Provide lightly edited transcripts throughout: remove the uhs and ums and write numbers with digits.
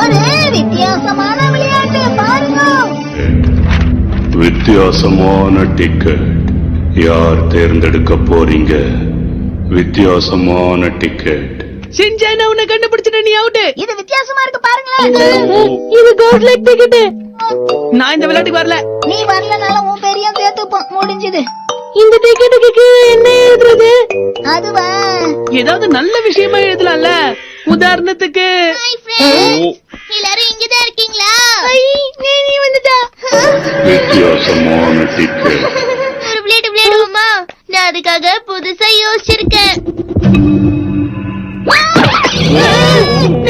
ஒரு வித்தியாசமான விளையாட்டு பாருங்க. வித்தியாசமான டிக்கெட். யார் தேர்ந்தெடுக்க போறீங்க? வித்தியாசமான டிக்கெட். செஞ்சானா உன்னை கண்டுபிடிச்சிட்ட, நீ அவுட். இது வித்தியாசமா இருக்கு பாருங்களேன். இது கோல்ட் லைக் டிக்கெட். நான் இந்த விளையாட்டுக்கு வரல. நீ வரலனாலும் உன் பேரையும் சேர்த்துப்போம். முடிஞ்சது. இந்த டிக்கெட்டுக்கு என்ன எழுதுறது? அதுவா, ஏதாவது நல்ல விஷயமா எழுதலாம்ல. உதாரணத்துக்கு எல்லாரும் இங்கதான் இருக்கீங்களா? நீ வந்துட்டா. வித்தியாசமான டிக்கெட். ஒரு விளையாட்டு விளையாடுவோமா? நான் அதுக்காக புதுசா யோசிச்சிருக்கேன்.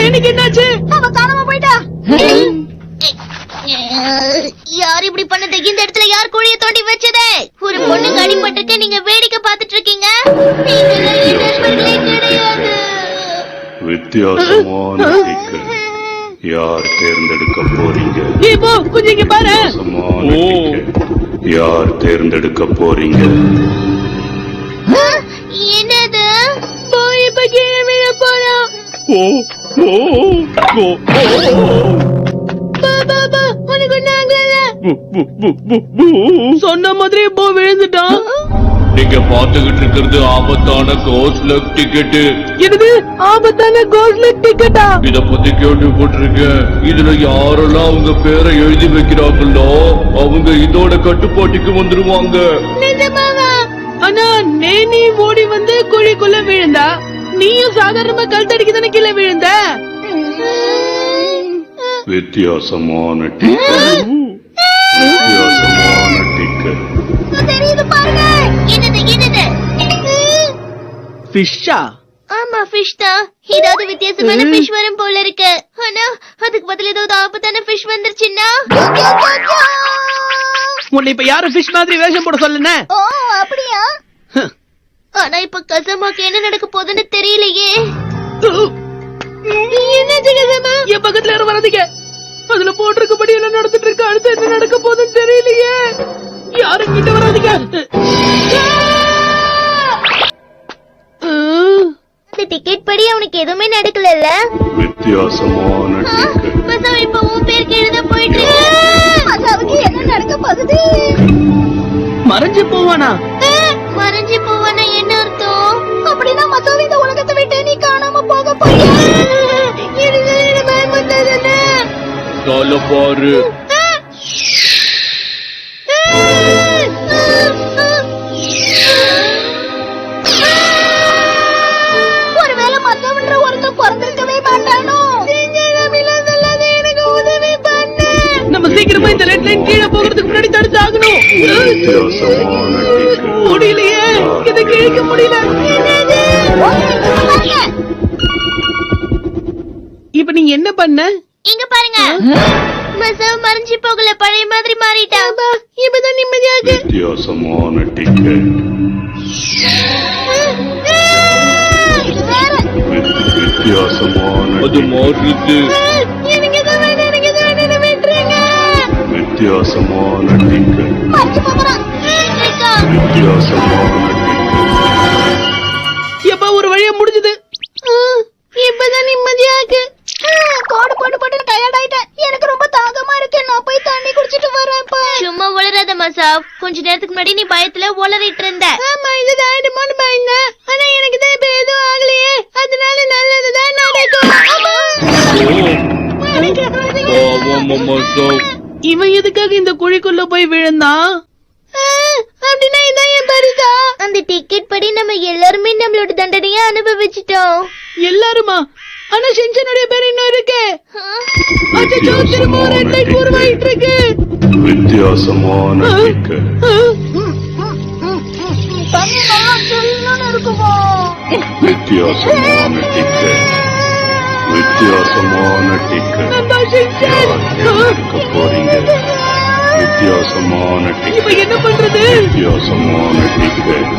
எனக்கு என்னாச்சு? அவ காணாம போயிட்டா. யார் இப்படி பண்ணது? இந்த இடத்துல யார் குழிய தோண்டி வச்சதே? ஒரு பொண்ணுக்கு அடிபட்டிருக்க, நீங்க வேடிக்கை பார்த்துட்டு இருக்கீங்க. கிடையாது. வித்தியாசமான டிக்கெட். யார் தேர்ந்தெடுக்க போறீங்க? இப்போ கொஞ்சம் இங்க பாரு. வித்தியாசமான டிக்கெட். யார் தேர்ந்தெடுக்க போறீங்க? என்னது? போய் இப்ப கீழே விழ போறோம். உனக்கு நாங்கல சொன்ன மாதிரி போ விழுந்துட்டான். நீங்க பாத்துக்கிட்டு இருக்கிறது ஆபத்தான கோஸ்ட் லக் டிக்கெட். என்னது ஆபத்தான கோல்ட் லைக் டிக்கெட்டா? இத பத்தி கேள்விப்பட்டிருக்கேன். இதுல யாரெல்லாம் அவங்க பேரை எழுதி வைக்கிறாங்களோ அவங்க இதோட கட்டுப்பாட்டுக்கு வந்துருவாங்க. நிஜமாவா? ஆனா நீ ஓடி வந்து குழிக்குள்ள விழுந்தா, நீயும் சாதாரணமா கல் தடிக்கு தானே கீழே விழுந்த. வித்தியாசமான டிக்கெட். வித்தியாசமான டிக்கெட். தெரியுது பாருங்க. என்னது என்னது? ஃபிஷ்ஷா? ஆமா, ஃபிஷ் தான். ஏதாவது வித்தியாசமான ஃபிஷ் வரும் போல இருக்கு. ஆனா அதுக்கு பதில் ஏதாவது ஆபத்தான ஃபிஷ் வந்துருச்சுன்னா? உன்னை இப்ப யாரும் ஃபிஷ் மாதிரி வேஷம் போட சொல்லுன? ஓ, அப்படியா? ஆனா இப்ப கசமாக்கு என்ன நடக்க போகுதுன்னு தெரியலையே. என்னாச்சு கசமா? என் பக்கத்துல யாரும் வராதீங்க. அதுல போட்டிருக்கபடி என்ன நடந்துட்டு இருக்கு. அடுத்து என்ன நடக்க போகுதுன்னு தெரியலையே. யாரும் கிட்ட வராதீங்க. இந்த டிக்கெட் படி அவனுக்கு எதுவுமே நடக்கல. வித்தியாசமான டிக்கெட். மசாவ் இப்ப உன் பேருக்கு எழுத போயிட்டு மசாவுக்கு என்ன நடக்க போகுது? மறைஞ்சு போவானா? மறைஞ்சு போவானா என்ன அர்த்தம்? அப்படின்னா மசாவ் இந்த உலகத்தை விட்டு நீ காணாம போக போறியா? இது பயமுறுத்தாதே. கால பாரு. ஒருவேளை மசாவ்ன்ற ஒருத்தன் பிறந்திருக்கவே மாட்டானோ? எனக்கு உதவி பண்ண. நம்ம சீக்கிரமா இந்த ரெட் லைன் கீழே போகிறதுக்கு முன்னாடி தடுத்து ஆகணும். வித்தியாசமான டிக்கெட். முடியலையே, இதை கிழிக்க முடியல. இப்ப நீ என்ன பண்ண? இங்க பாருங்க. மசாவ் மறைஞ்சு போகல, பழைய மாதிரி மாறிட்டான். இப்பதான் நிம்மதியாக. வித்தியாசமான டிக்கெட். வித்தியாசமான அது மாறுது. எனக்கு இதை வேணும், எனக்கு இதை வேணும், விட்டுருங்க. வித்தியாசமான டிக்கெட். மறைஞ்சு போகிறான். வித்தியாசமான டிக்கெட். எப்ப ஒரு வழியா முடிஞ்சது. இப்பதான் நிம்மதியாக்கு. கோடு போட்டு போட்டு டயர்ட் ஆயிட்டேன். எனக்கு ரொம்ப தாகமா இருக்கு. நான் போய் தண்ணி குடிச்சிட்டு வரேன். சும்மா உளறாத மசாவ். கொஞ்ச நேரத்துக்கு முன்னாடி நீ பயத்துல உளறிட்டு இருந்த. ஆமா, இது ஆயிடுமோன்னு பயந்தேன். ஆனா எனக்கு தான் இப்ப எதுவும் ஆகலையே. அதனால நல்லதுதான் நடக்கும். இவன் எதுக்காக இந்த குழிக்குள்ள போய் விழுந்தான்? அப்படின்னா இதான் என் பரிசா? அந்த டிக்கெட் படி நம்ம எல்லாருமே நம்மளோட தண்டனையை அனுபவிச்சிட்டோம். எல்லாருமா? ஆனா செஞ்சனுடைய பேர் இன்னும் இருக்கு. அச்சோ, திரும்ப ஒரு ரெட் லைட் உருவாயிட்டு இருக்கு. வித்தியாசமான டிக்கெட். வித்தியாசமான டிக்கெட். வித்தியாசமான டிக்கெட். நம்ம செஞ்சன். இருக்க போறீங்க? வித்தியாசமான இப்ப டிக்கெட். என்ன பண்றது? வித்தியாசமான டிக்கெட்.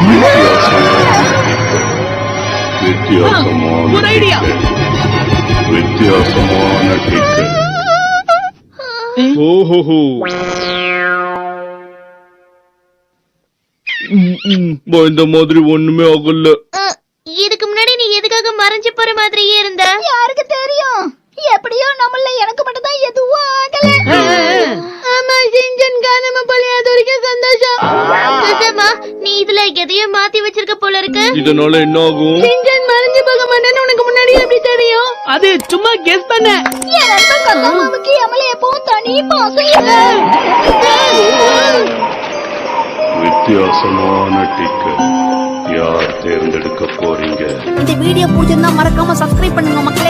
வித்தியாசமான டிக்கெட். வித்தியாசமான ஒரு ஐடியா. டிக்கெட். வித்தியாசமான டிக்கெட். ஓஹோ, இந்த மாதிரி ஒண்ணுமே ஆகல. இதுக்கு முன்னாடி நீ எதுக்காக மறைஞ்சு போற மாதிரியே இருந்த? யாருக்கு தெரியும்? எப்ப மச்சான். சுசம்மா, நீ இதுல எதையோ மாத்தி வச்சிருக்க போல இருக்கு. இதனால என்ன ஆகும்? சின்சான் மறைஞ்சு போக மாட்டேன்னு உனக்கு முன்னாடி எப்படி தெரியும்? அது சும்மா கெஸ் பண்ண. என் நண்பன் கசாமாவுக்கு எமல எப்பவும் தனி பாசம் இல்ல. வித்தியாசமான டிக்கெட் யார் தேர்ந்தெடுக்க போறீங்க? இந்த வீடியோ பிடிச்சிருந்தா மறக்காம சப்ஸ்கிரைப் பண்ணுங்க மக்களே.